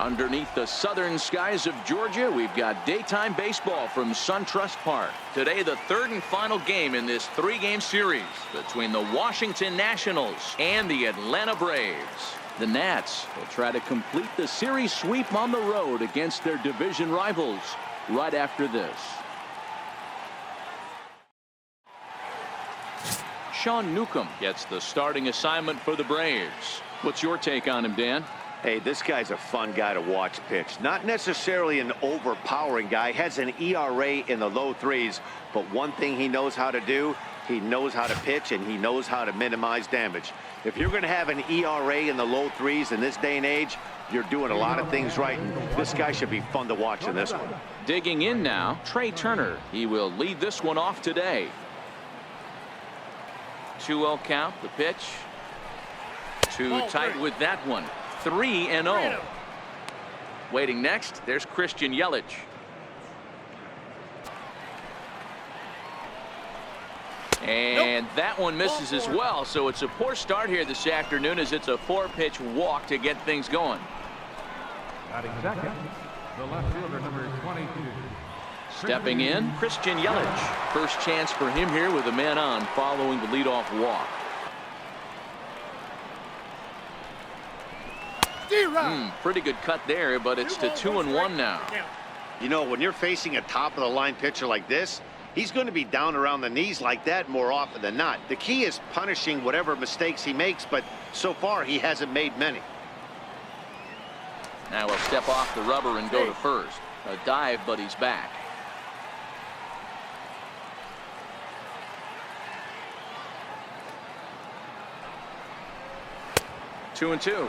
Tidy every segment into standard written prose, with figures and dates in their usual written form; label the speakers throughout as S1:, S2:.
S1: Underneath the southern skies of Georgia, we've got daytime baseball from SunTrust Park. Today, the third and final game in this three-game series between the Washington Nationals and the Atlanta Braves. The Nats will try to complete the series sweep on the road against their division rivals right after this. Sean Newcomb gets the starting assignment for the Braves. What's your take on him, Dan?
S2: Hey, this guy's a fun guy to watch pitch. Not necessarily an overpowering guy. Has an ERA in the low threes. But one thing he knows how to do, he knows how to pitch and he knows how to minimize damage. If you're going to have an ERA in the low threes in this day and age, you're doing a lot of things right. And this guy should be fun to watch in this one.
S1: Digging in now, Trey Turner. He will lead this one off today. 2-0 count, the pitch. Too tight with that one. 3-0. Waiting next, there's Christian Yelich. And that one misses as well, so it's a poor start here this afternoon as it's a 4-pitch walk to get things going.
S3: Batting second, the left fielder, number 22.
S1: Stepping in, Christian Yelich. First chance for him here with a man on following the leadoff walk. Pretty good cut there, but it's to 2-1 now.
S2: You know, when you're facing a top-of-the-line pitcher like this, he's going to be down around the knees like that more often than not. The key is punishing whatever mistakes he makes, but so far he hasn't made many.
S1: Now he'll step off the rubber and go to first. A dive, but he's back. Two and two.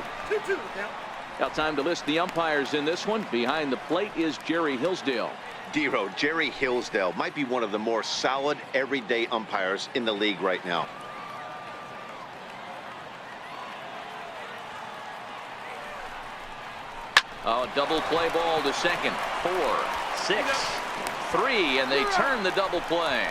S1: Now time to list the umpires in this one. Behind the plate is Jerry Hillsdale.
S2: Dero, Jerry Hillsdale might be one of the more solid everyday umpires in the league right now.
S1: Oh, double play ball to second. 4, 6, 3, and they turn the double play.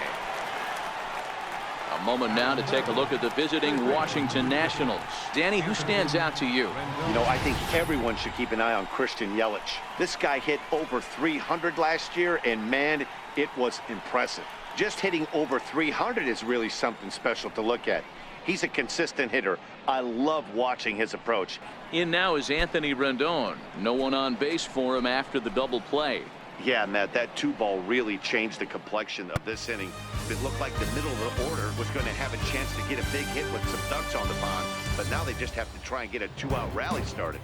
S1: A moment now to take a look at the visiting Washington Nationals. Danny, who stands out to you?
S2: You know, I think everyone should keep an eye on Christian Yelich. This guy hit over 300 last year, and man, it was impressive. Just hitting over 300 is really something special to look at. He's a consistent hitter. I love watching his approach.
S1: In now is Anthony Rendon. No one on base for him after the double play.
S2: Yeah, Matt, that 2-ball really changed the complexion of this inning. It looked like the middle of the order was going to have a chance to get a big hit with some ducks on the pond, but now they just have to try and get a 2-out rally started.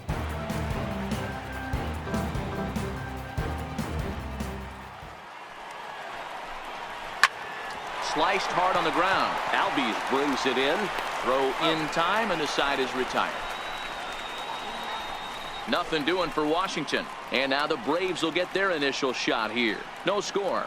S1: Sliced hard on the ground. Albies brings it in. Throw in time, and the side is retired. Nothing doing for Washington. And now the Braves will get their initial shot here. No score.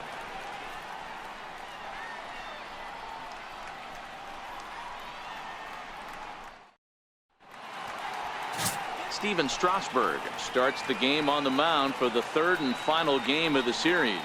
S1: Steven Strasburg starts the game on the mound for the third and final game of the series.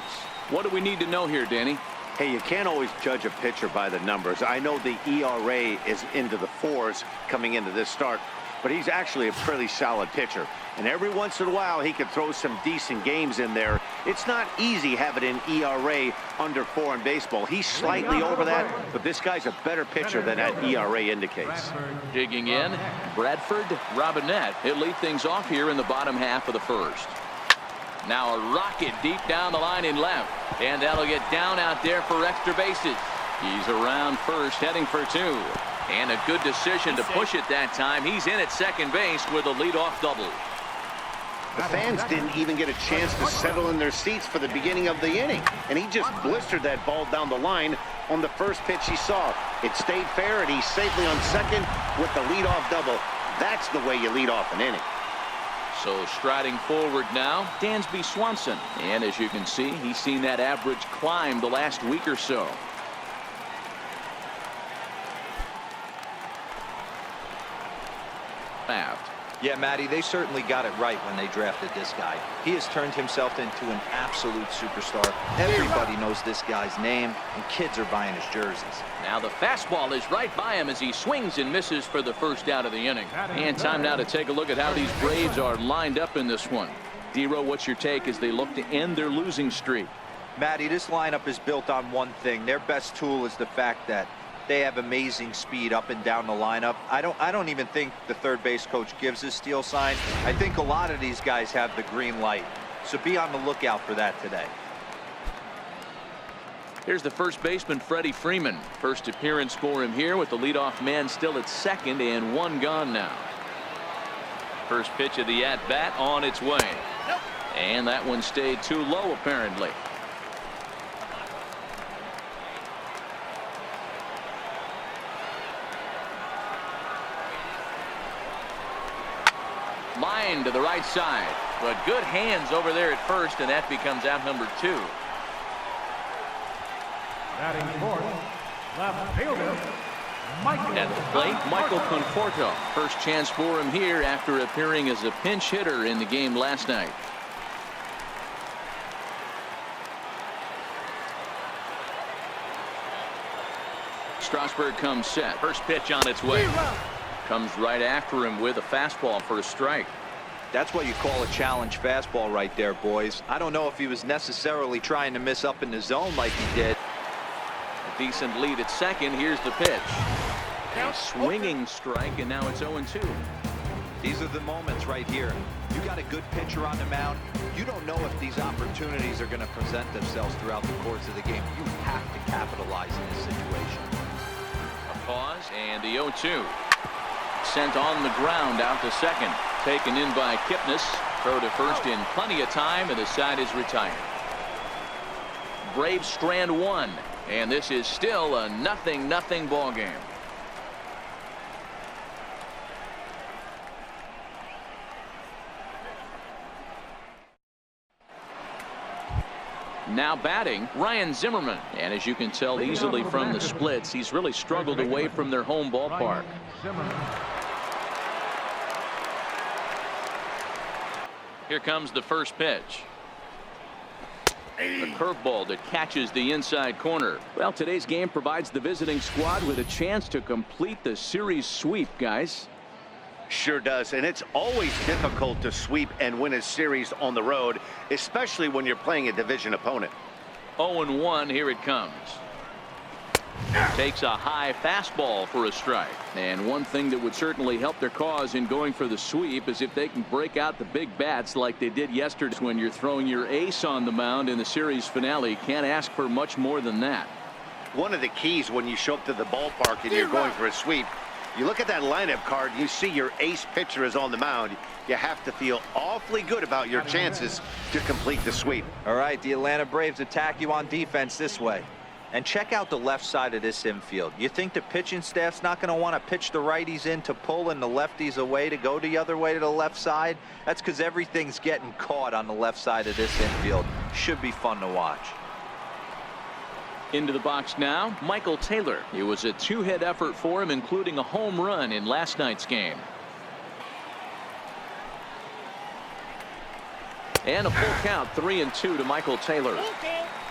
S1: What do we need to know here, Danny?
S2: Hey, you can't always judge a pitcher by the numbers. I know the ERA is into the 4s coming into this start, but he's actually a pretty solid pitcher. And every once in a while, he can throw some decent games in there. It's not easy having an ERA under 4 in baseball. He's slightly over that, but this guy's a better pitcher than that ERA indicates.
S1: Digging in, Bradford Robinette. He'll lead things off here in the bottom half of the first. Now a rocket deep down the line in left. And that'll get down out there for extra bases. He's around first, heading for 2. And a good decision to push it that time. He's in at second base with a leadoff double.
S2: The fans didn't even get a chance to settle in their seats for the beginning of the inning. And he just blistered that ball down the line on the first pitch he saw. It stayed fair, and he's safely on second with the leadoff double. That's the way you lead off an inning.
S1: So striding forward now, Dansby Swanson. And as you can see, he's seen that average climb the last week or so.
S4: Yeah, Matty, they certainly got it right when they drafted this guy. He has turned himself into an absolute superstar. Everybody knows this guy's name, and kids are buying his jerseys.
S1: Now the fastball is right by him as he swings and misses for the first out of the inning. And time now to take a look at how these Braves are lined up in this one. D-Row, what's your take as they look to end their losing streak?
S4: Matty, this lineup is built on one thing. Their best tool is the fact that they have amazing speed up and down the lineup. I don't even think the third base coach gives a steal sign. I think a lot of these guys have the green light. So be on the lookout for that today.
S1: Here's the first baseman, Freddie Freeman. First appearance for him here with the leadoff man still at second and one gone now. First pitch of the at-bat on its way. And that one stayed too low apparently. Line to the right side, but good hands over there at first, and that becomes out number 2.
S3: Batting fourth, left fielder, Michael.
S1: At the plate, Michael Conforto. First chance for him here after appearing as a pinch hitter in the game last night. Strasburg comes set. First pitch on its way. Comes right after him with a fastball for a strike.
S4: That's what you call a challenge fastball right there, boys. I don't know if he was necessarily trying to miss up in the zone like he did.
S1: A decent lead at second. Here's the pitch. A swinging strike, and now it's 0-2.
S4: These are the moments right here. You got a good pitcher on the mound. You don't know if these opportunities are going to present themselves throughout the course of the game. You have to capitalize in this situation.
S1: A pause, and the 0-2. Sent on the ground out to second. Taken in by Kipnis. Throw to first in plenty of time, and the side is retired. Braves strand one, and this is still a 0-0 ball game. Now batting, Ryan Zimmerman. And as you can tell easily from the splits, he's really struggled away from their home ballpark. Here comes the first pitch. A curveball that catches the inside corner. Well, today's game provides the visiting squad with a chance to complete the series sweep, guys.
S2: Sure does, and it's always difficult to sweep and win a series on the road, especially when you're playing a division opponent.
S1: 0-1, here it comes. Takes a high fastball for a strike. And one thing that would certainly help their cause in going for the sweep is if they can break out the big bats like they did yesterday. When you're throwing your ace on the mound in the series finale, can't ask for much more than that.
S2: One of the keys when you show up to the ballpark and you're going for a sweep, you look at that lineup card, you see your ace pitcher is on the mound. You have to feel awfully good about your chances to complete the sweep.
S4: All right, the Atlanta Braves attack you on defense this way. And check out the left side of this infield. You think the pitching staff's not going to want to pitch the righties in to pull and the lefties away to go the other way to the left side? That's because everything's getting caught on the left side of this infield. Should be fun to watch.
S1: Into the box now, Michael Taylor. It was a two-hit effort for him, including a home run in last night's game. And a full count, 3-2 to Michael Taylor.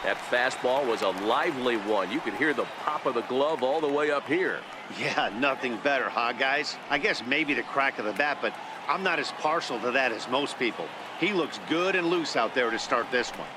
S1: That fastball was a lively one. You could hear the pop of the glove all the way up here.
S2: Yeah, nothing better, huh, guys? I guess maybe the crack of the bat, but I'm not as partial to that as most people. He looks good and loose out there to start this one.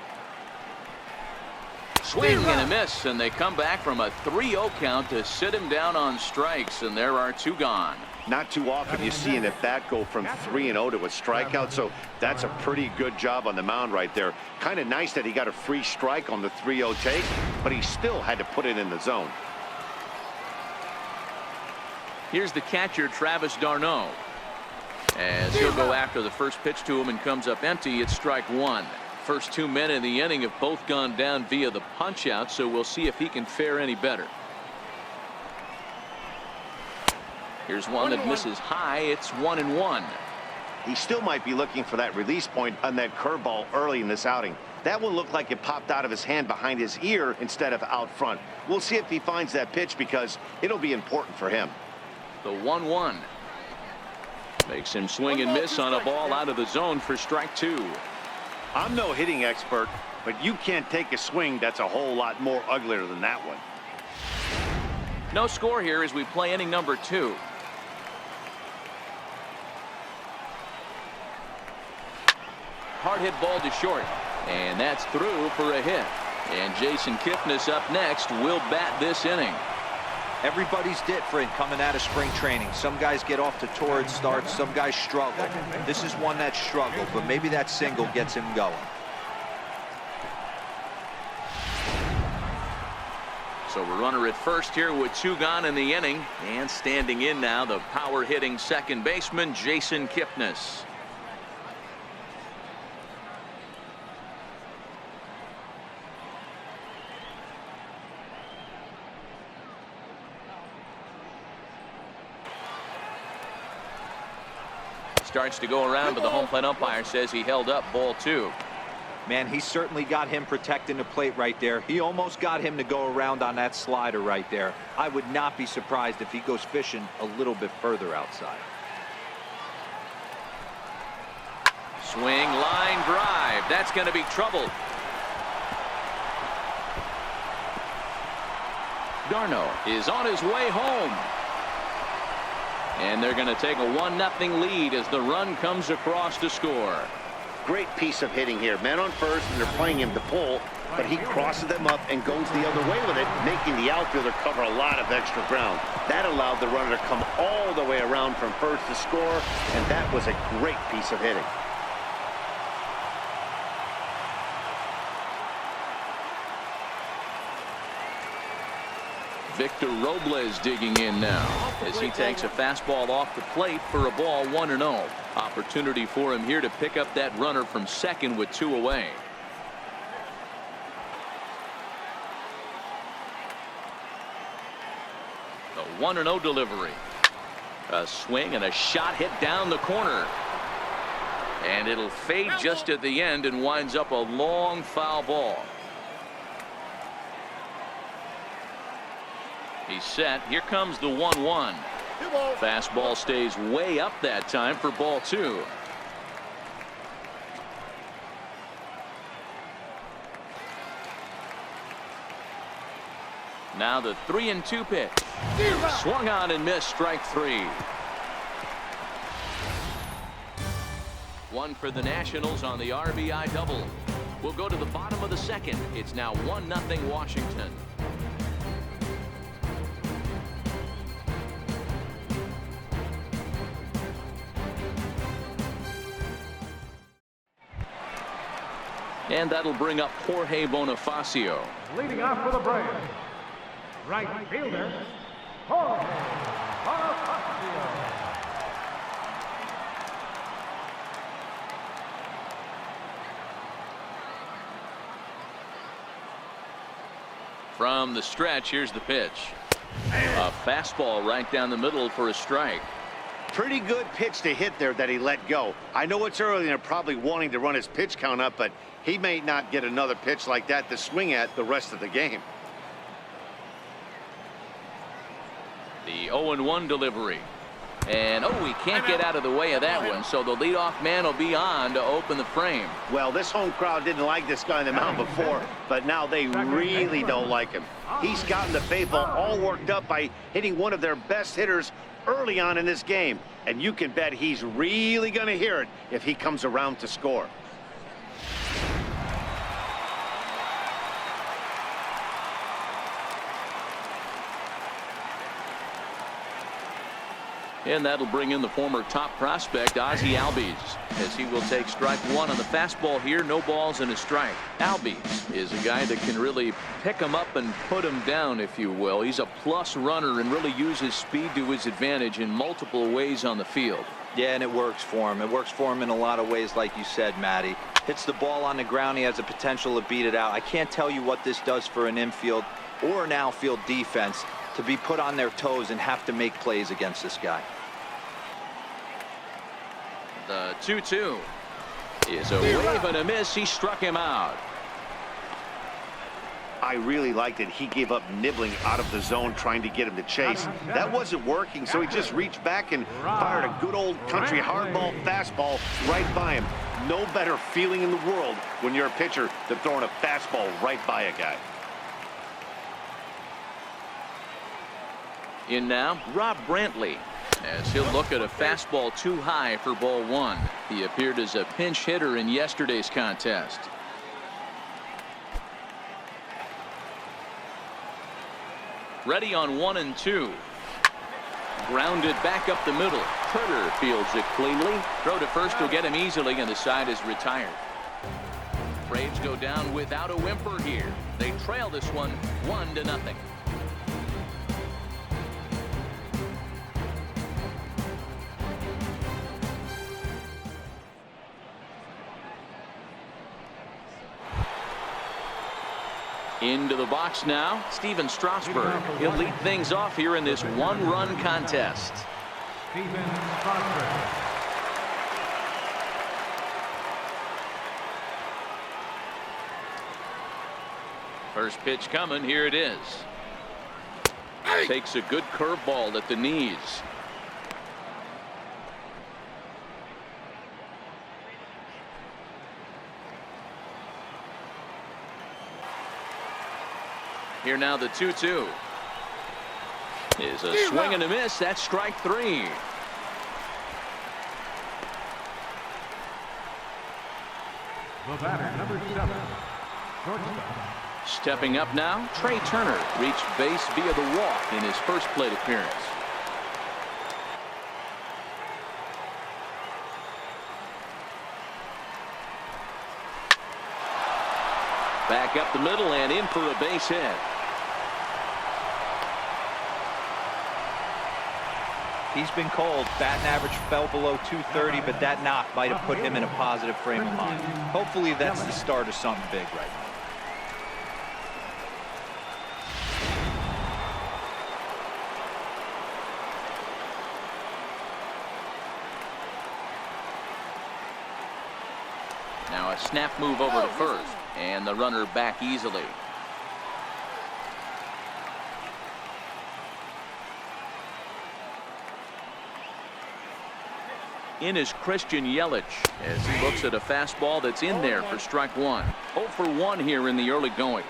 S1: Swing and a miss, and they come back from a 3-0 count to sit him down on strikes, and there are two gone.
S2: Not too often you see an at-bat go from 3-0 to a strikeout, so that's a pretty good job on the mound right there. Kind of nice that he got a free strike on the 3-0 take, but he still had to put it in the zone.
S1: Here's the catcher, Travis d'Arnaud. As he'll go after the first pitch to him and comes up empty, it's strike one. First two men in the inning have both gone down via the punch-out, so we'll see if he can fare any better. Here's one that misses high. It's 1-1.
S2: He still might be looking for that release point on that curveball early in this outing. That one looked like it popped out of his hand behind his ear instead of out front. We'll see if he finds that pitch because it'll be important for him.
S1: The 1-1. Makes him swing and miss on a ball out of the zone for strike 2.
S2: I'm no hitting expert, but you can't take a swing that's a whole lot more uglier than that one.
S1: No score here as we play inning number 2. Hard hit ball to short, and that's through for a hit. And Jason Kipnis up next will bat this inning.
S4: Everybody's different coming out of spring training. Some guys get off to torrid starts, some guys struggle. This is one that struggled, but maybe that single gets him going.
S1: So a runner at first here with 2 gone in the inning, and standing in now the power hitting second baseman Jason Kipnis. Starts to go around, but the home plate umpire says he held up ball 2.
S4: Man, he certainly got him protecting the plate right there. He almost got him to go around on that slider right there. I would not be surprised if he goes fishing a little bit further outside.
S1: Swing, line drive. That's going to be trouble. Darno is on his way home. And they're going to take a 1-0 lead as the run comes across to score.
S2: Great piece of hitting here. Man on first, and they're playing him to pull, but he crosses them up and goes the other way with it, making the outfielder cover a lot of extra ground. That allowed the runner to come all the way around from first to score, and that was a great piece of hitting.
S1: Victor Robles digging in now as he takes a fastball off the plate for a ball 1-0. Opportunity for him here to pick up that runner from second with 2 away. The 1-0 delivery. A swing and a shot hit down the corner. And it'll fade just at the end and winds up a long foul ball. He's set. Here comes the 1-1. Fastball stays way up that time for ball 2. Now the 3-2 pitch. Swung on and missed, strike 3. One for the Nationals on the RBI double. We'll go to the bottom of the second. It's now 1-0 Washington. And that'll bring up Jorge Bonifacio.
S3: Leading off for the Braves, right fielder, Jorge Bonifacio.
S1: From the stretch, here's the pitch. A fastball right down the middle for a strike.
S2: Pretty good pitch to hit there that he let go. I know it's early and they're probably wanting to run his pitch count up, but he may not get another pitch like that to swing at the rest of the game.
S1: The 0-1 delivery. And he can't get out of the way of that one, so the leadoff man will be on to open the frame.
S2: Well, this home crowd didn't like this guy on the mound before, but now they really don't like him. He's gotten the faithful all worked up by hitting one of their best hitters early on in this game, and you can bet he's really going to hear it if he comes around to score.
S1: And that'll bring in the former top prospect Ozzie Albies as he will take strike 1 on the fastball here. No balls and a strike. Albies is a guy that can really pick him up and put him down, if you will. He's a plus runner and really uses speed to his advantage in multiple ways on the field.
S4: Yeah, and it works for him. It works for him in a lot of ways, like you said, Matty. Hits the ball on the ground. He has the potential to beat it out. I can't tell you what this does for an infield or an outfield defense to be put on their toes and have to make plays against this guy.
S1: The 2-2 is a wave and a miss. He struck him out.
S2: I really liked it. He gave up nibbling out of the zone, trying to get him to chase. That wasn't working, so he just reached back and fired a good old country hardball fastball right by him. No better feeling in the world when you're a pitcher than throwing a fastball right by a guy.
S1: In now, Rob Brantley, as he'll look at a fastball too high for ball one. He appeared as a pinch hitter in yesterday's contest. Ready on 1 and 2. Grounded back up the middle. Turner fields it cleanly. Throw to first will get him easily, and the side is retired. Braves go down without a whimper here. They trail this one 1-0. Into the box now, Steven Strasburg. He'll lead things off here in this one-run contest.
S3: Steven Strasburg.
S1: First pitch coming. Here it is. Takes a good curveball at the knees. Here now the 2-2 is a swing and a miss. That's strike 3.
S3: The batter, number 7, shortstop.
S1: Stepping up now, Trey Turner reached base via the walk in his first plate appearance. Back up the middle and in for a base hit.
S4: He's been cold. Batting average fell below 230, but that knock might have put him in a positive frame of mind. Hopefully that's the start of something big right now.
S1: Now a snap move over to first, and the runner back easily. In is Christian Yelich as he looks at a fastball that's in there for strike 1. 0 for 1 here in the early going.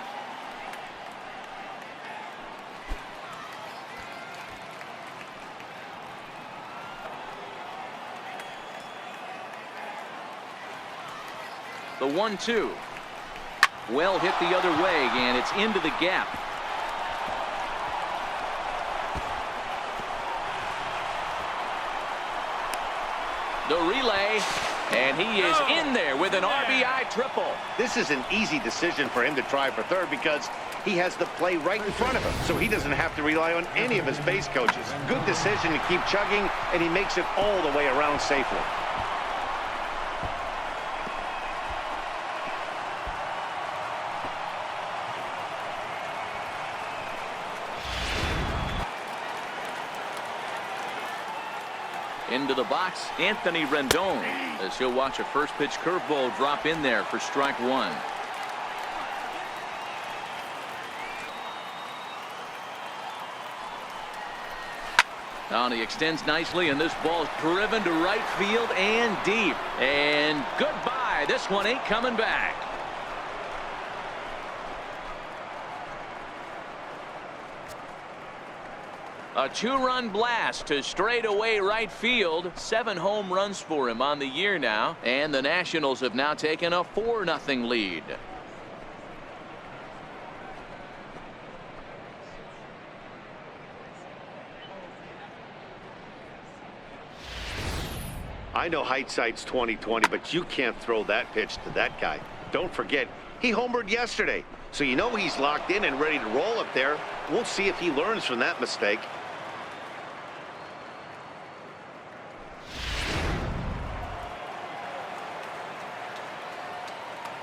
S1: The 1-2. Well hit the other way, and it's into the gap. The relay, and he is in there with an RBI triple.
S2: This is an easy decision for him to try for third because he has the play right in front of him, so he doesn't have to rely on any of his base coaches. Good decision to keep chugging, and he makes it all the way around safely.
S1: Into the box, Anthony Rendon, as he'll watch a first pitch curveball drop in there for strike 1. Now he extends nicely, and this ball is driven to right field and deep. And goodbye. This one ain't coming back. A 2-run blast to straightaway right field. 7 home runs for him on the year now, and the Nationals have now taken a 4-0 lead.
S2: I know hindsight's 20/20, but you can't throw that pitch to that guy. Don't forget, he homered yesterday, so you know he's locked in and ready to roll up there. We'll see if he learns from that mistake.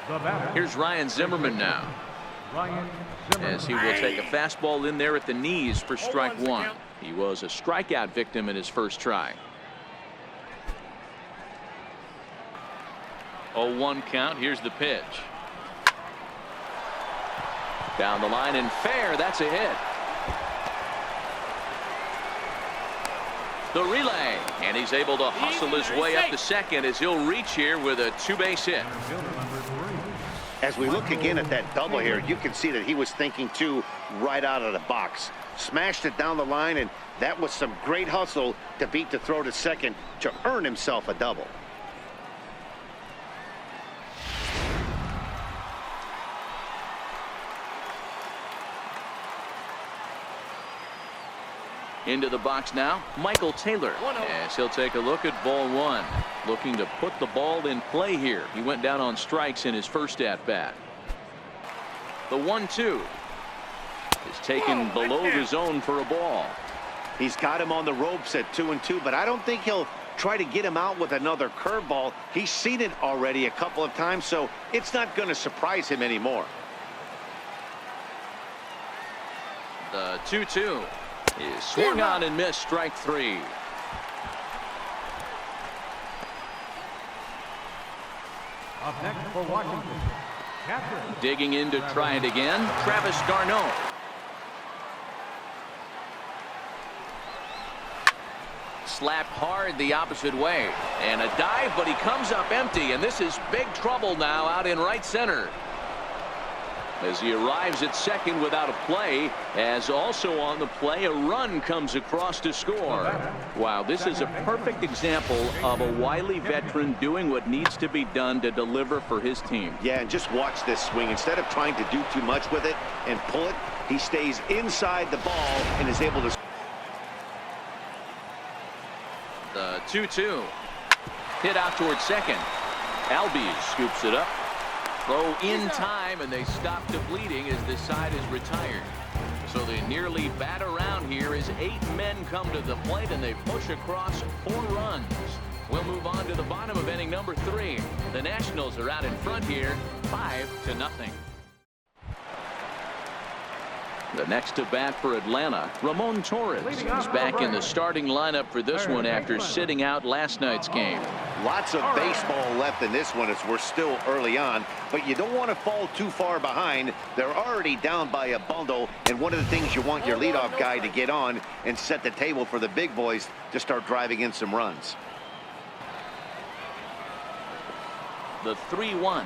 S3: The batter,
S1: Here's Ryan Zimmerman now,
S3: Ryan Zimmerman.
S1: as he will take a fastball in there at the knees for strike 1. He was a strikeout victim in his first try. 0-1 count. Here's the pitch. Down the line and fair. That's a hit. The relay, and he's able to hustle his way up to second as he'll reach here with a two-base hit.
S2: As we look again at that double here, you can see that he was thinking too right out of the box. Smashed it down the line, and that was some great hustle to beat the throw to second to earn himself a double.
S1: Into the box now, Michael Taylor, as he'll take a look at ball one. Looking to put the ball in play here. He went down on strikes in his first at-bat. The 1-2 is taken below the zone for a ball.
S2: He's got him on the ropes at 2-2, but I don't think he'll try to get him out with another curveball. He's seen it already a couple of times, so it's not going to surprise him anymore.
S1: The 2-2 is swung on and missed, strike three.
S3: Up next for Washington, Catherine.
S1: Digging in to try it again, Travis d'Arnaud. Slapped hard the opposite way, and a dive, but he comes up empty, and this is big trouble now out in right center. As he arrives at second without a play, as also on the play, a run comes across to score. Wow, this is a perfect example of a wily veteran doing what needs to be done to deliver for his team.
S2: Yeah, and just watch this swing. Instead of trying to do too much with it and pull it, he stays inside the ball and is able to.
S1: The 2-2 hit out towards second. Albies scoops it up. Throw in time, and they stop the bleeding as this side is retired. So they nearly bat around here as 8 men come to the plate, and they push across 4 runs. We'll move on to the bottom of inning number 3. The Nationals are out in front here, 5-0. The next to bat for Atlanta, Ramon Torres is back in the starting lineup for this one after sitting out last night's game.
S2: Lots of baseball left in this one as we're still early on, but you don't want to fall too far behind. They're already down by a bundle, and one of the things you want your leadoff guy to get on and set the table for the big boys to start driving in some runs.
S1: The 3-1.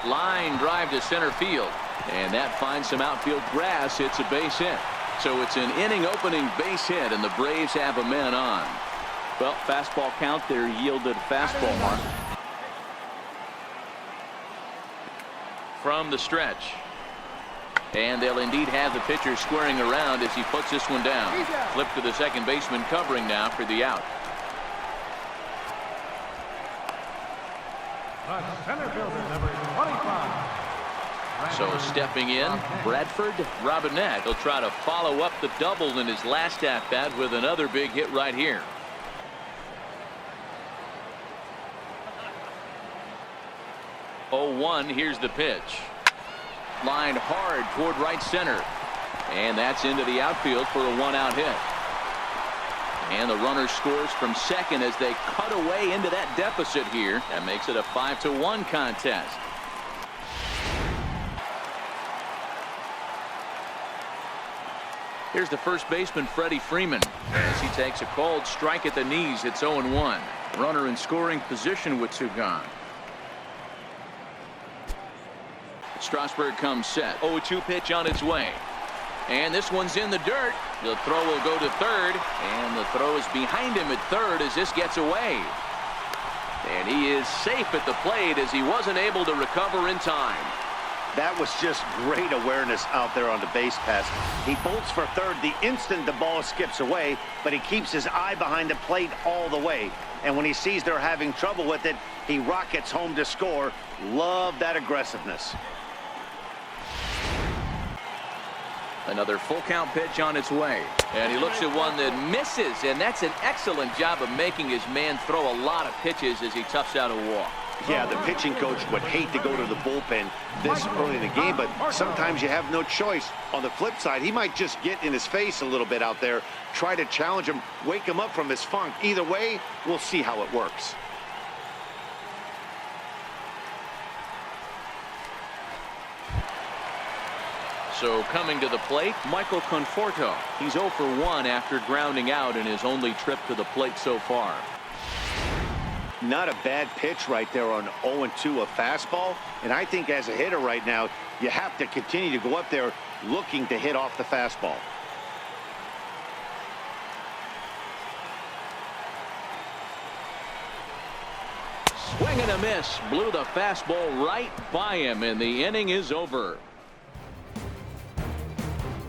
S1: Line drive to center field, and that finds some outfield grass. It's a base hit. So it's an inning opening base hit, and the Braves have a man on. Well, fastball count there yielded fastball mark. From the stretch. And they'll indeed have the pitcher squaring around as he puts this one down. Flip to the second baseman covering now for the out.
S3: The center fielder, number 25.
S1: So stepping in, Bradford Robinette. He'll try to follow up the double in his last at-bat with another big hit right here. Oh, 1, here's the pitch. Lined hard toward right center. And that's into the outfield for a 1-out hit. And the runner scores from second as they cut away into that deficit here. That makes it a 5-1 contest. Here's the first baseman, Freddie Freeman, as he takes a called strike at the knees. It's 0-1. Runner in scoring position with 2 gone. Strasburg comes set. 0-2 pitch on its way. And this one's in the dirt. The throw will go to third. And the throw is behind him at third as this gets away. And he is safe at the plate as he wasn't able to recover in time.
S2: That was just great awareness out there on the base pass. He bolts for third the instant the ball skips away, but he keeps his eye behind the plate all the way. And when he sees they're having trouble with it, he rockets home to score. Love that aggressiveness.
S1: Another full count pitch on its way. And he looks at one that misses, and that's an excellent job of making his man throw a lot of pitches as he toughs out a walk.
S2: Yeah, the pitching coach would hate to go to the bullpen this early in the game, but sometimes you have no choice. On the flip side, he might just get in his face a little bit out there, try to challenge him, wake him up from his funk. Either way, we'll see how it works.
S1: So coming to the plate, Michael Conforto. He's 0 for 1 after grounding out in his only trip to the plate so far.
S2: Not a bad pitch right there on 0-2, a fastball. And I think as a hitter right now, you have to continue to go up there looking to hit off the fastball.
S1: Swing and a miss. Blew the fastball right by him, and the inning is over.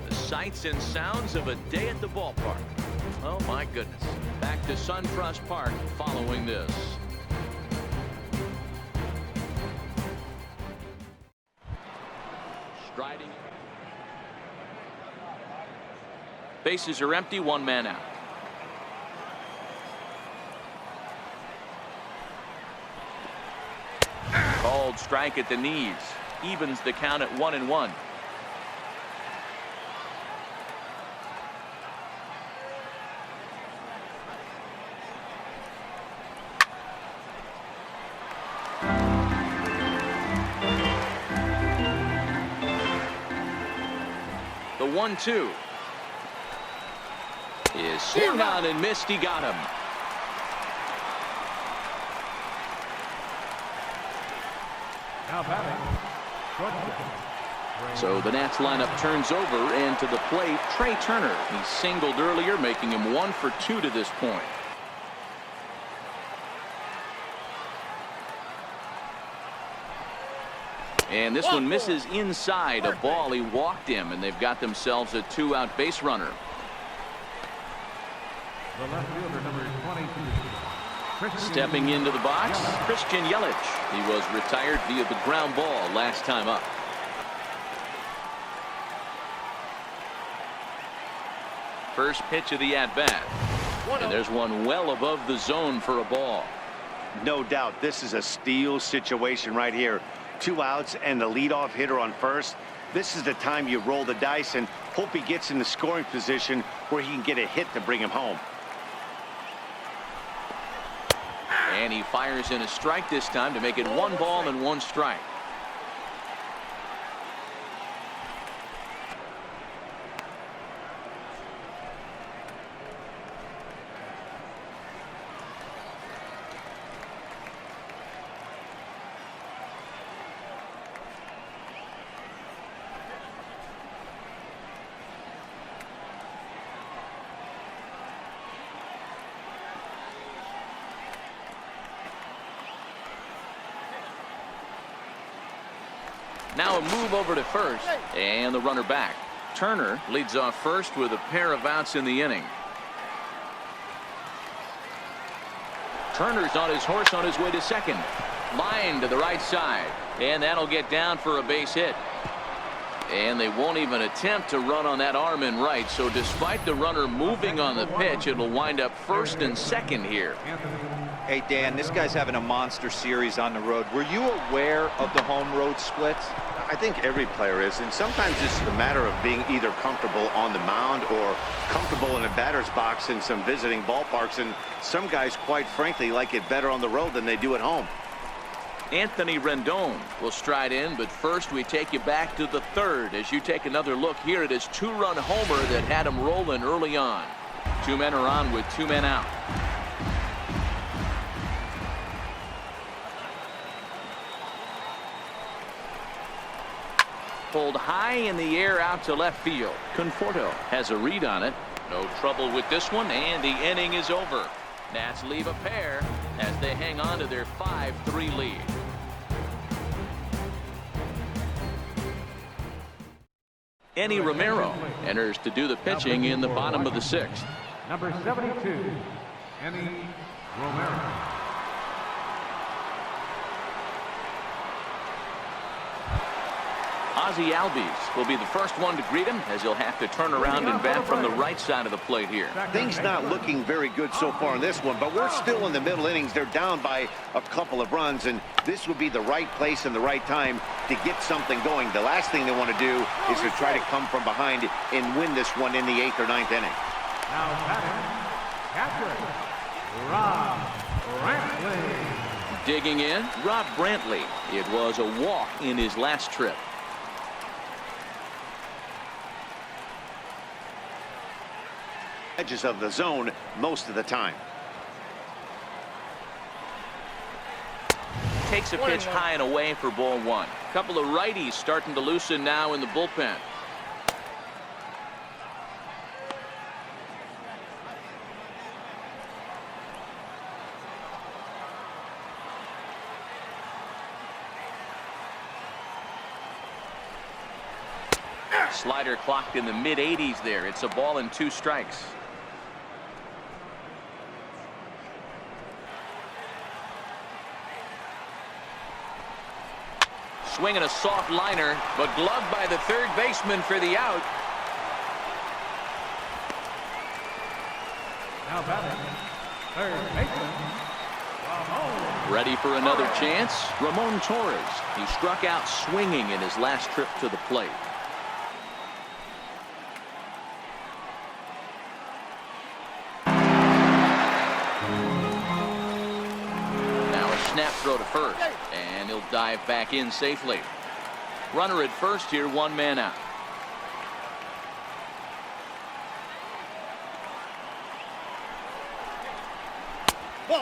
S1: The sights and sounds of a day at the ballpark. Oh, my goodness. Back to SunTrust Park following this. Striding. Bases are empty, 1 man out. Called strike at the knees. Evens the count at 1-1. The 1-2 is swung on and missed. He got him.
S3: Now batting,
S1: So the Nats lineup turns over, and to the plate, Trey Turner. He singled earlier, making him 1 for 2 to this point. And this one misses inside. A ball. He walked him, and they've got themselves a 2-out base runner.
S3: the left fielder, number 22.
S1: Stepping into the box, Christian Yelich. He was retired via the ground ball last time up. First pitch of the at-bat. And there's one well above the zone for a ball.
S2: No doubt this is a steal situation right here. 2 outs and the leadoff hitter on first. This is the time you roll the dice and hope he gets in the scoring position where he can get a hit to bring him home.
S1: And he fires in a strike this time to make it 1 ball and 1 strike. Now a move over to first, and the runner back. Turner leads off first with a pair of outs in the inning. Turner's on his horse on his way to second. Line to the right side, and that'll get down for a base hit. And they won't even attempt to run on that arm in right, so despite the runner moving on the pitch, it'll wind up first and second here.
S4: Hey, Dan, this guy's having a monster series on the road. Were you aware of the home road splits?
S2: I think every player is, and sometimes it's a matter of being either comfortable on the mound or comfortable in a batter's box in some visiting ballparks, and some guys, quite frankly, like it better on the road than they do at home.
S1: Anthony Rendon will stride in, but first we take you back to the third as you take another look here at his 2-run homer that had him rolling early on. 2 men are on with 2 men out. Pulled high in the air out to left field. Conforto has a read on it. No trouble with this one, and the inning is over. Nats leave a pair as they hang on to their 5-3 lead. Enny Romero enters to do the pitching in the bottom of the 6th.
S3: Number 72, Enny Romero.
S1: Ozzie Albies will be the first one to greet him as he'll have to turn around and bat from the right side of the plate here.
S2: Things not looking very good so far in this one, but we're still in the middle innings. They're down by a couple of runs, and this would be the right place and the right time to get something going. The last thing they want to do is to try to come from behind and win this one in the 8th or 9th inning.
S3: Now batting, catcher, Rob Brantley.
S1: Digging in, Rob Brantley. It was a walk in his last trip.
S2: edges of the zone most of the time.
S1: Takes a pitch high and away for ball one. Couple of righties starting to loosen now in the bullpen. Slider clocked in the mid-80s there. It's a ball and 2 strikes. Swinging a soft liner, but gloved by the third baseman for the out.
S3: Now batting, third baseman, Ramon.
S1: Ready for another chance? Ramon Torres. He struck out swinging in his last trip to the plate. Snap throw to first, and he'll dive back in safely. Runner at first here, 1 man out.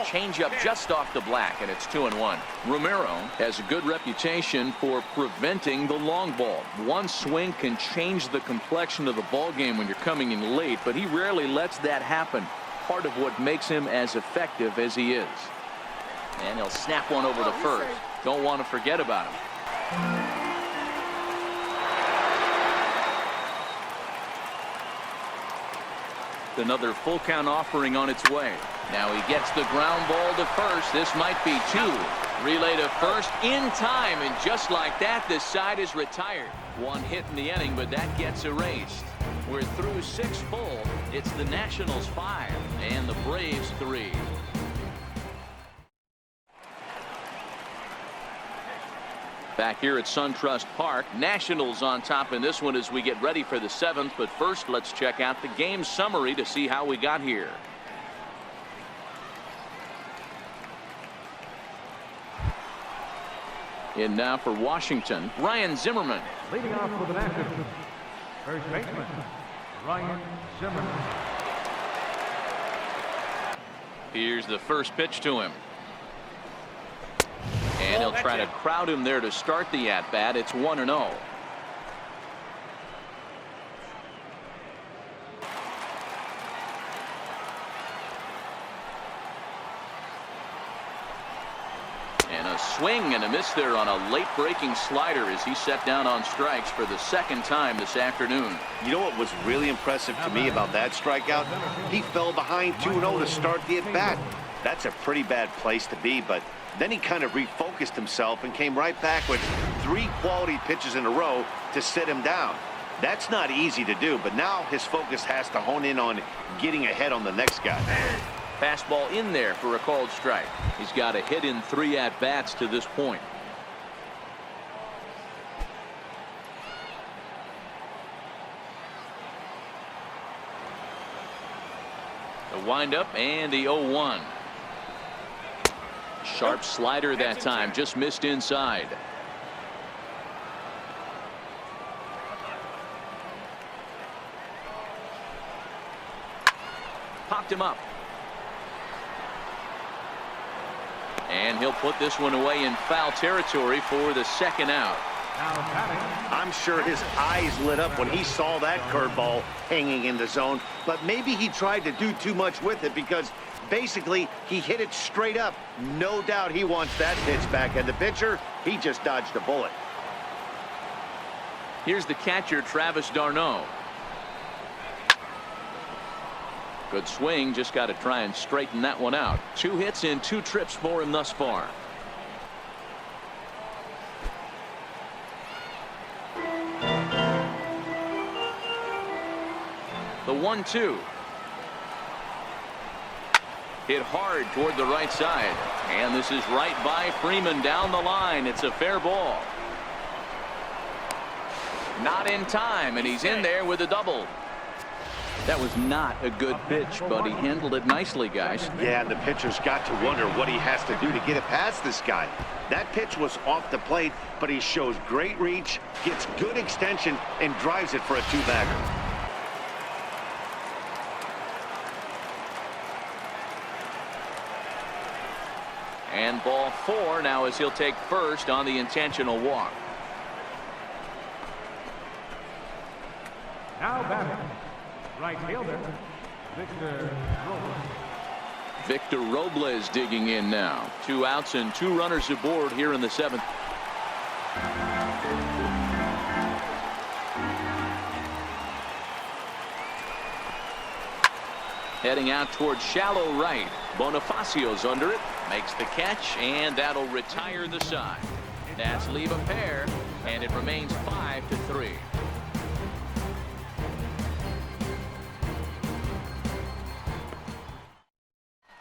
S1: Changeup just off the black, and it's 2-1. Romero has a good reputation for preventing the long ball. One swing can change the complexion of the ball game when you're coming in late, but he rarely lets that happen. Part of what makes him as effective as he is. And he'll snap one over to first. Don't want to forget about him. Another full count offering on its way. Now he gets the ground ball to first. This might be 2. Relay to first in time, and just like that, this side is retired. 1 hit in the inning, but that gets erased. We're through 6 full. It's the Nationals 5 and the Braves 3. Back here at SunTrust Park, Nationals on top in this one as we get ready for the 7th. But first, let's check out the game summary to see how we got here. In now for Washington, Ryan Zimmerman.
S3: Leading off with an active first baseman, Ryan Zimmerman.
S1: Here's the first pitch to him. And he'll try to crowd him there to start the at-bat. It's 1-0. And a swing and a miss there on a late breaking slider as he set down on strikes for the 2nd time this afternoon.
S2: You know what was really impressive to me about that strikeout? He fell behind 2-0 to start the at-bat. That's a pretty bad place to be, but then he kind of refocused himself and came right back with 3 quality pitches in a row to sit him down. That's not easy to do, but now his focus has to hone in on getting ahead on the next guy.
S1: Fastball in there for a called strike. He's got a hit in 3 at-bats to this point. The windup and the 0-1. Sharp slider that time, just missed inside. Popped him up. And he'll put this one away in foul territory for the 2nd out.
S2: I'm sure his eyes lit up when he saw that curveball hanging in the zone, but maybe he tried to do too much with it because basically he hit it straight up. No doubt he wants that pitch back, and the pitcher, he just dodged a bullet.
S1: Here's the catcher, Travis d'Arnaud. Good swing, just got to try and straighten that one out. 2 hits in 2 trips for him thus far. The 1-2. Hit hard toward the right side. And this is right by Freeman down the line. It's a fair ball. Not in time, and he's in there with a double. That was not a good pitch, but he handled it nicely, guys.
S2: Yeah, and the pitcher's got to wonder what he has to do to get it past this guy. That pitch was off the plate, but he shows great reach, gets good extension, and drives it for a 2-bagger.
S1: And ball 4 now as he'll take first on the intentional walk.
S3: Now batting, right fielder, Victor Robles.
S1: Victor Robles digging in now. 2 outs and 2 runners aboard here in the 7th. Heading out towards shallow right. Bonifacio's under it, makes the catch, and that'll retire the side. That's leave a pair, and it remains 5-3.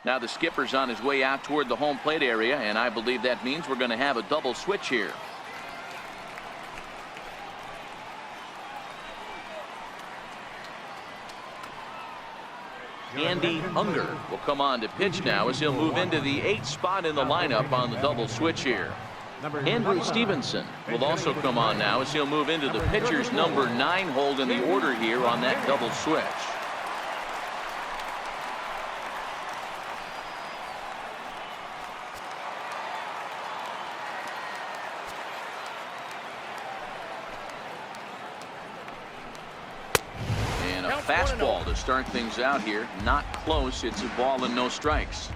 S1: Now the skipper's on his way out toward the home plate area, and I believe that means we're going to have a double switch here. Andy Unger will come on to pitch now as he'll move into the 8th spot in the lineup on the double switch here. Andrew Stevenson will also come on now as he'll move into the pitcher's number 9 hold in the order here on that double switch. Fastball to start things out here. Not close. It's a ball and no strikes.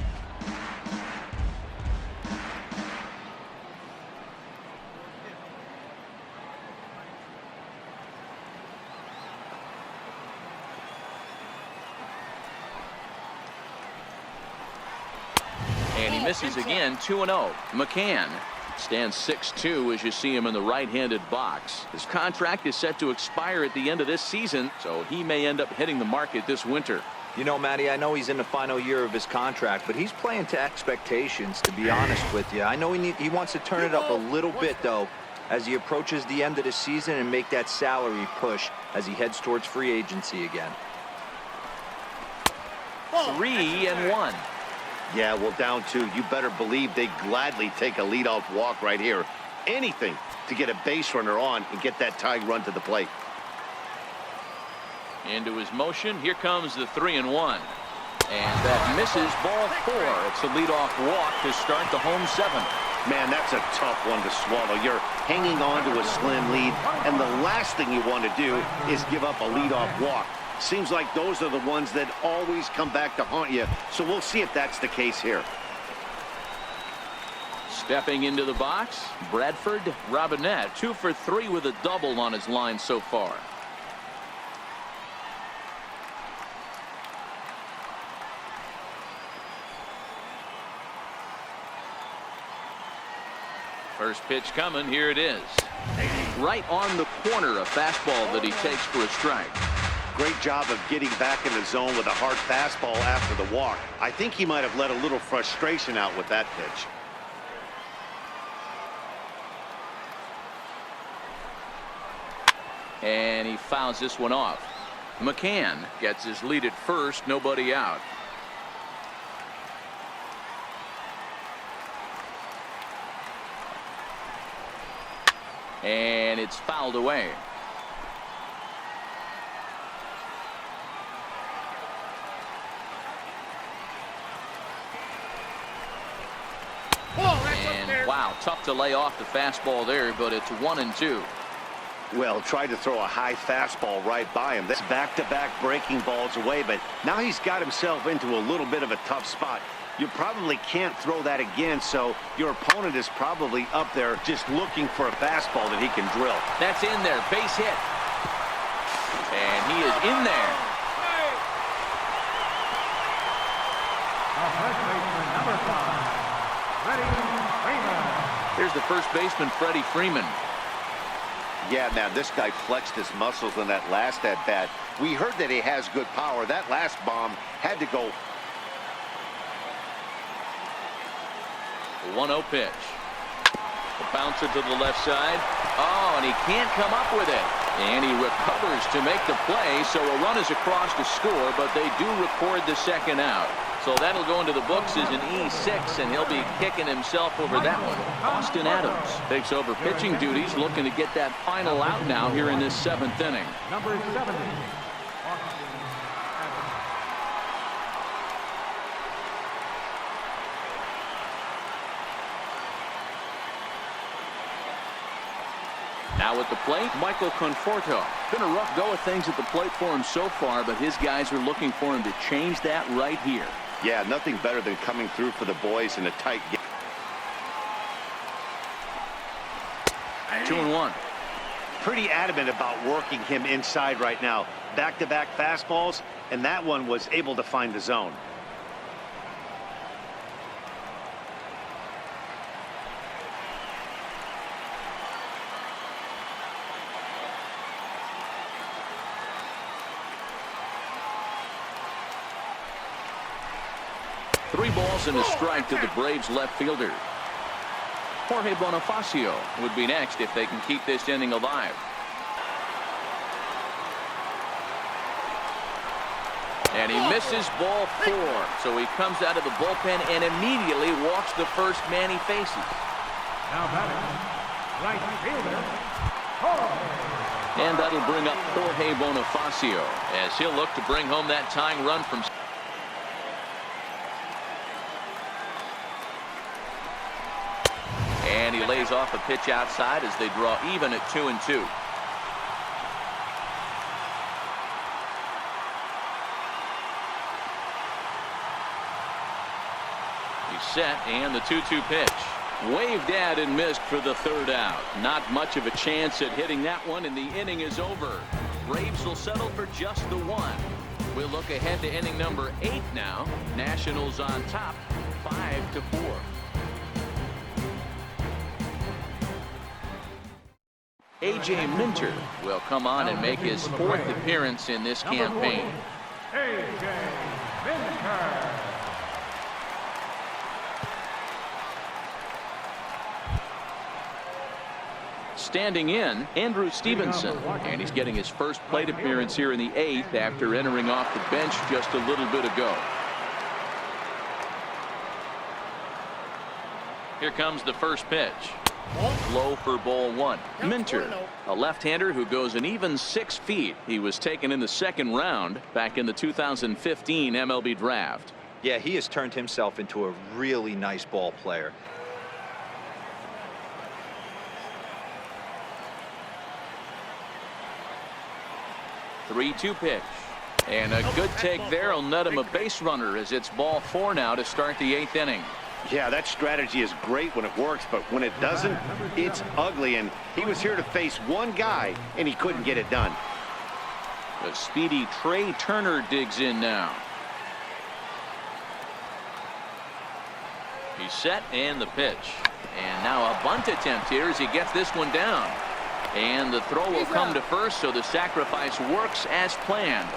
S1: And he misses again. 2-0. McCann stands 6'2" as you see him in the right-handed box. His contract is set to expire at the end of this season, so he may end up hitting the market this winter.
S4: You know, Matty, I know he's in the final year of his contract, but he's playing to expectations, to be honest with you. I know he wants to turn it up a little bit, though, as he approaches the end of the season and make that salary push as he heads towards free agency again.
S1: 3-1.
S2: Yeah, well, down 2. You better believe they'd gladly take a leadoff walk right here. Anything to get a base runner on and get that tying run to the plate.
S1: Into his motion. Here comes the 3-1. And that misses ball 4. It's a leadoff walk to start the home 7th.
S2: Man, that's a tough one to swallow. You're hanging on to a slim lead, and the last thing you want to do is give up a leadoff walk. Seems like those are the ones that always come back to haunt you, so we'll see if that's the case here.
S1: Stepping into the box, Bradford Robinette, 2 for 3 with a double on his line so far. First pitch coming. Here it is. Right on the corner, a fastball that he takes for a strike.
S2: Great job of getting back in the zone with a hard fastball after the walk. I think he might have let a little frustration out with that pitch.
S1: And he fouls this one off. McCann gets his lead at first, nobody out. And it's fouled away. And wow, tough to lay off the fastball there, but it's 1-2.
S2: Well, tried to throw a high fastball right by him. That's back-to-back breaking balls away, but now he's got himself into a little bit of a tough spot. You probably can't throw that again, so your opponent is probably up there just looking for a fastball that he can drill.
S1: That's in there, base hit. And he is in there.
S3: First baseman, number 5, Freddie Freeman.
S1: Here's the first baseman, Freddie Freeman.
S2: Yeah, now this guy flexed his muscles in that last at-bat. We heard that he has good power. That last bomb had to go.
S1: 1-0 pitch. A bouncer to the left side. Oh, and he can't come up with it. And he recovers to make the play, so a run is across to score, but they do record the second out. So that'll go into the books as an E6, and he'll be kicking himself over that one. Austin Adams takes over pitching duties, looking to get that final out now here in this 7th inning.
S3: Number 70.
S1: Now at the plate, Michael Conforto. Been a rough go of things at the plate for him so far, but his guys are looking for him to change that right here.
S2: Yeah, nothing better than coming through for the boys in a tight game.
S1: 2-1.
S2: Pretty adamant about working him inside right now. Back-to-back fastballs, and that one was able to find the zone.
S1: Three balls and a strike to the Braves left fielder. Jorge Bonifacio would be next if they can keep this inning alive. And he misses ball 4. So he comes out of the bullpen and immediately walks the first man he faces.
S3: Now batting, right fielder, Jorge.
S1: And that'll bring up Jorge Bonifacio as he'll look to bring home that tying run from. And he lays off a pitch outside as they draw even at 2-2. He's set, and the 2-2 pitch. Waved at and missed for the third out. Not much of a chance at hitting that one, and the inning is over. Braves will settle for just the one. We'll look ahead to inning number 8 now. Nationals on top, 5-4. A.J. Minter will come on and make his 4th appearance in this campaign.
S3: A.J. Minter.
S1: Standing in, Andrew Stevenson, and he's getting his first plate appearance here in the 8th after entering off the bench just a little bit ago. Here comes the first pitch. Low for ball 1. Minter, a left-hander who goes an even 6 feet. He was taken in the 2nd round back in the 2015 MLB draft.
S4: Yeah, he has turned himself into a really nice ball player.
S1: Three-two pitch. And a good take there will net him a base runner as it's ball 4 now to start the 8th inning.
S2: Yeah, that strategy is great when it works, but when it doesn't, it's ugly. And he was here to face one guy, and he couldn't get it done.
S1: The speedy Trey Turner digs in now. He's set, and the pitch. And now a bunt attempt here as he gets this one down. And the throw will come to first, so the sacrifice works as planned.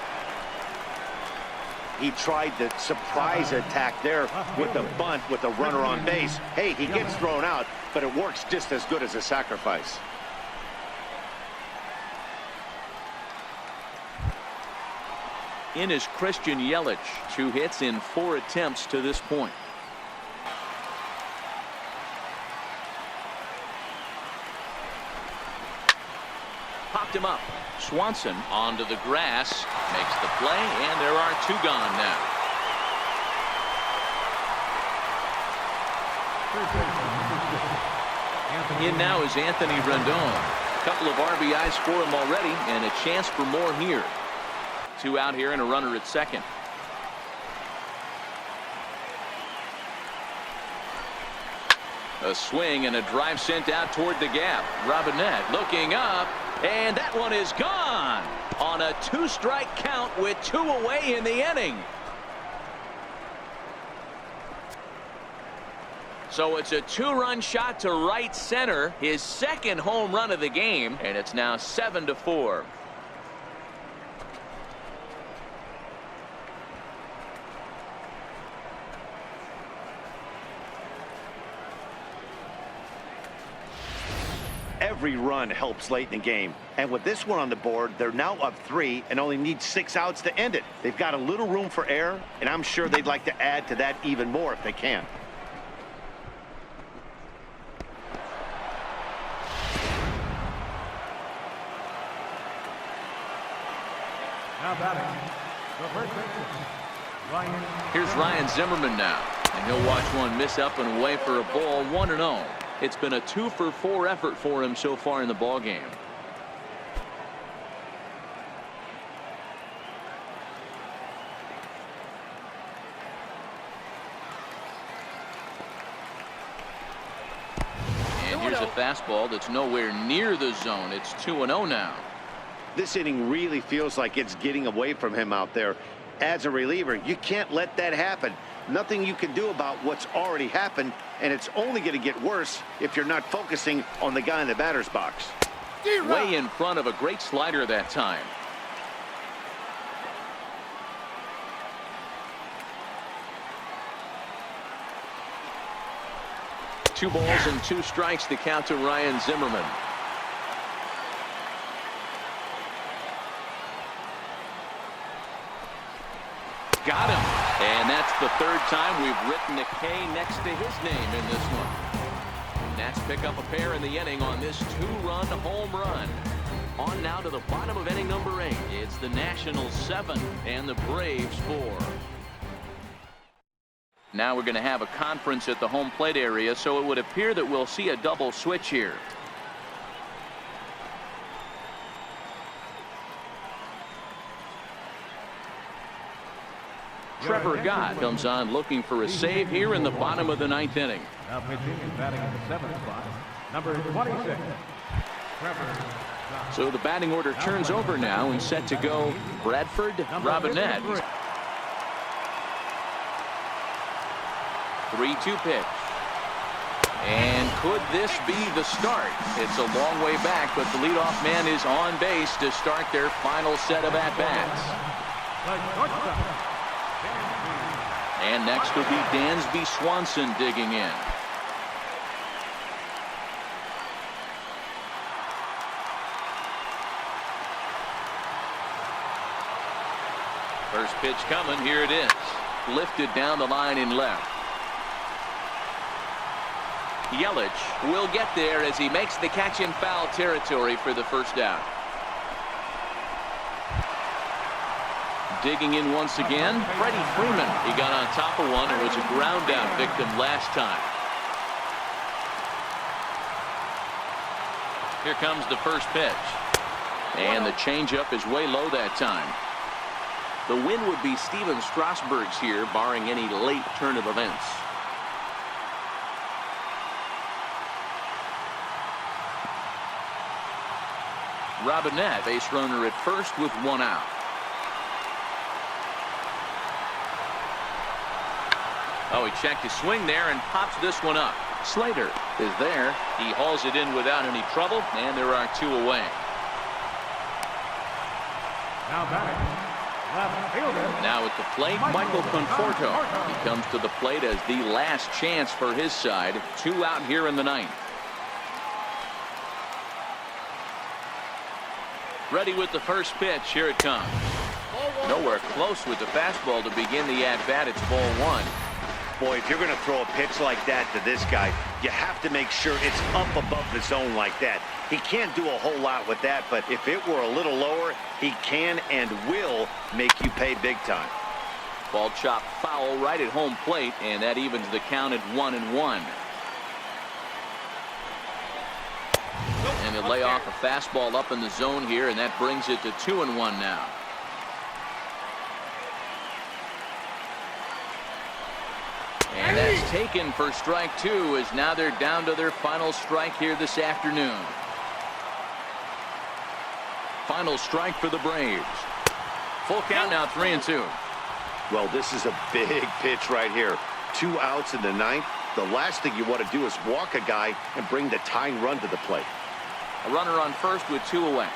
S2: He tried the surprise attack there with the bunt with the runner on base. Hey, he gets thrown out, but it works just as good as a sacrifice.
S1: In is Christian Yelich, 2 hits in 4 attempts to this point. Popped him up. Swanson onto the grass, makes the play, and there are 2 gone now. In now is Anthony Rendon. A couple of RBIs for him already, and a chance for more here. 2 out here and a runner at second. A swing and a drive sent out toward the gap. Robinette looking up, and that one is gone on a 2-strike count with 2 away in the inning. So it's a 2-run shot to right center, his 2nd home run of the game, and it's now 7-4.
S2: Every run helps late in the game. And with this one on the board, they're now up 3 and only need 6 outs to end it. They've got a little room for error, and I'm sure they'd like to add to that even more if they can.
S3: Now batting, the first baseman, Ryan.
S1: Here's Ryan Zimmerman now, and he'll watch one miss up and away for a ball. 1-0. It's been a 2-for-4 effort for him so far in the ball game. Here's a fastball that's nowhere near the zone. It's 2-0 now.
S2: This inning really feels like it's getting away from him out there. As a reliever, you can't let that happen. Nothing you can do about what's already happened, and it's only going to get worse if you're not focusing on the guy in the batter's box.
S1: Way in front of a great slider that time. Two balls and 2 strikes to count to Ryan Zimmerman. Got him. And that's the 3rd time we've written a K next to his name in this one. Nats pick up a pair in the inning on this 2-run home run. On now to the bottom of inning number 8. It's the Nationals 7 and the Braves 4. Now we're going to have a conference at the home plate area, so it would appear that we'll see a double switch here. Trevor Gott comes on looking for a save here in the bottom of the 9th inning.
S3: Now pitching and batting in the 7th spot, number 26, Trevor Gott.
S1: So the batting order turns over now and set to go Bradford Robinette. 3-2 pitch. And could this be the start? It's a long way back, but the leadoff man is on base to start their final set of at-bats. And next will be Dansby Swanson digging in. First pitch coming. Here it is. Lifted down the line in left. Yelich will get there as he makes the catch in foul territory for the first out. Digging in once again, Freddie Freeman. He got on top of one and was a ground out victim last time. Here comes the first pitch. And the changeup is way low that time. The win would be Steven Strasburg's here, barring any late turn of events. Robinette, base runner at first with 1 out. Oh, he checked his swing there and pops this one up. Slater is there. He hauls it in without any trouble, and there are 2 away.
S3: Now batting, left fielder.
S1: Now at the plate, Michael Conforto. He comes to the plate as the last chance for his side. 2 out here in the 9th. Ready with the first pitch. Here it comes. Nowhere close with the fastball to begin the at-bat. It's ball 1.
S2: Boy, if you're going to throw a pitch like that to this guy, you have to make sure it's up above the zone like that. He can't do a whole lot with that, but if it were a little lower, he can and will make you pay big time.
S1: Ball chopped foul right at home plate, and that evens the count at 1-1. And they lay off a fastball up in the zone here, and that brings it to 2-1 now. And that's taken for strike 2, as now they're down to their final strike here this afternoon. Final strike for the Braves. Full count now, 3-2.
S2: Well, this is a big pitch right here. 2 outs in the 9th. The last thing you want to do is walk a guy and bring the tying run to the plate.
S1: A runner on first with 2 away.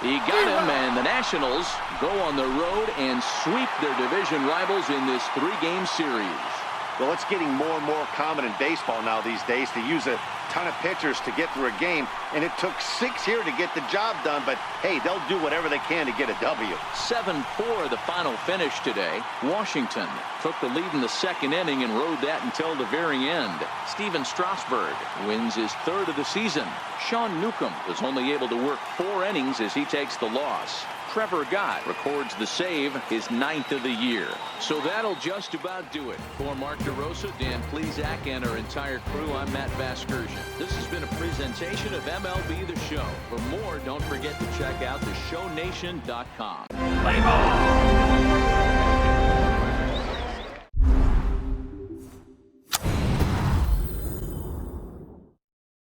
S1: He got him, and the Nationals go on the road and sweep their division rivals in this 3-game series.
S2: Well, it's getting more and more common in baseball now these days to use a ton of pitchers to get through a game, and it took 6 here to get the job done, but hey, they'll do whatever they can to get a W.
S1: 7-4 the final finish today. Washington took the lead in the 2nd inning and rode that until the very end. Steven Strasburg wins his 3rd of the season. Sean Newcomb was only able to work 4 innings as he takes the loss. Trevor Gott records the save, his 9th of the year. So that'll just about do it. For Mark DeRosa, Dan Plesac, and our entire crew, I'm Matt Vasgersian. This has been a presentation of MLB The Show. For more, don't forget to check out theshownation.com.
S3: Play ball!